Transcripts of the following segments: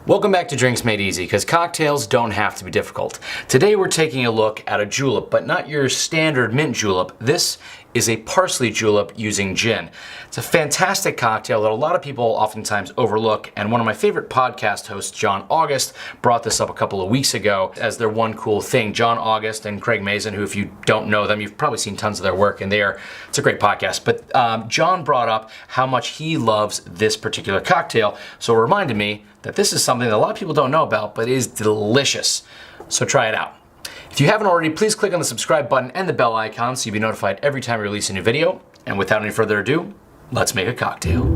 Welcome back to Drinks Made Easy, because cocktails don't have to be difficult. Today we're taking a look at a julep, but not your standard mint julep. This is a parsley julep using gin. It's a fantastic cocktail that a lot of people oftentimes overlook, and one of my favorite podcast hosts, John August, brought this up a couple of weeks ago as their one cool thing. John August and Craig Mazin, who if you don't know them, you've probably seen tons of their work, and it's a great podcast. But John brought up how much he loves this particular cocktail, so it reminded me that this is something that a lot of people don't know about, but is delicious. So try it out. If you haven't already, please click on the subscribe button and the bell icon so you'll be notified every time we release a new video. And without any further ado, let's make a cocktail. To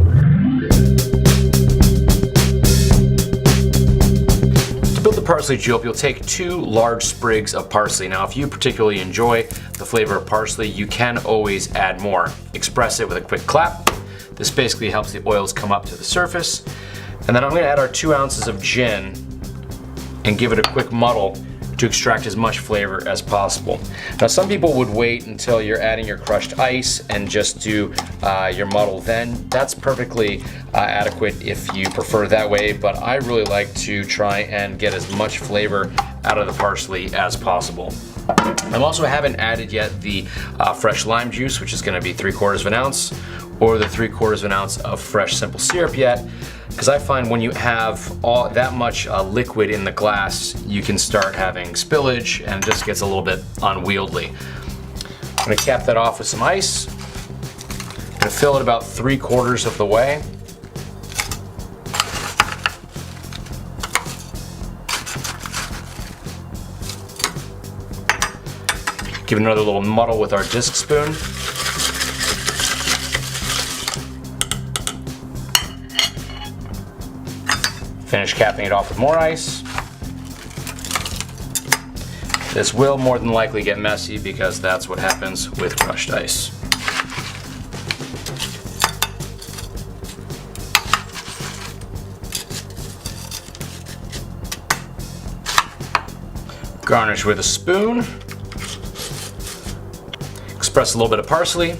build the parsley julep, you'll take 2 large sprigs of parsley. Now, if you particularly enjoy the flavor of parsley, you can always add more. Express it with a quick clap. This basically helps the oils come up to the surface. And then I'm going to add our 2 ounces of gin and give it a quick muddle to extract as much flavor as possible. Now, some people would wait until you're adding your crushed ice and just do your muddle then. That's perfectly adequate if you prefer that way, but I really like to try and get as much flavor out of the parsley as possible. I also haven't added yet the fresh lime juice, which is going to be 3/4 of an ounce, or the 3/4 of an ounce of fresh simple syrup yet, because I find when you have all that much liquid in the glass, you can start having spillage and it just gets a little bit unwieldy. I'm going to cap that off with some ice. I'm going to fill it about 3/4 of the way. Give it another little muddle with our disc spoon. Finish capping it off with more ice. This will more than likely get messy because that's what happens with crushed ice. Garnish with a spoon. Express a little bit of parsley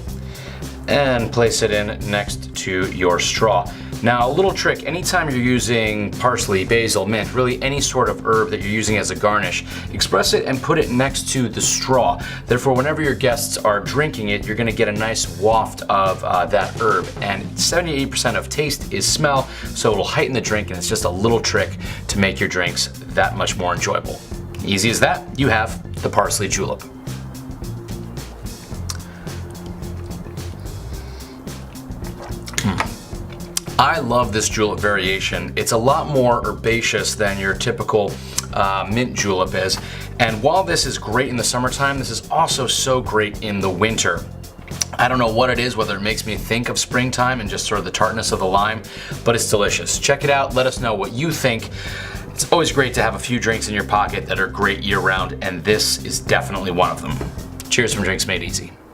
and place it in next to your straw. Now, a little trick, anytime you're using parsley, basil, mint, really any sort of herb that you're using as a garnish, express it and put it next to the straw. Therefore, whenever your guests are drinking it, you're gonna get a nice waft of that herb. And 78% of taste is smell, so it'll heighten the drink, and it's just a little trick to make your drinks that much more enjoyable. Easy as that, you have the parsley julep. I love this julep variation. It's a lot more herbaceous than your typical mint julep is. And while this is great in the summertime, this is also so great in the winter. I don't know what it is, whether it makes me think of springtime and just sort of the tartness of the lime, but it's delicious. Check it out, let us know what you think. It's always great to have a few drinks in your pocket that are great year round, and this is definitely one of them. Cheers from Drinks Made Easy.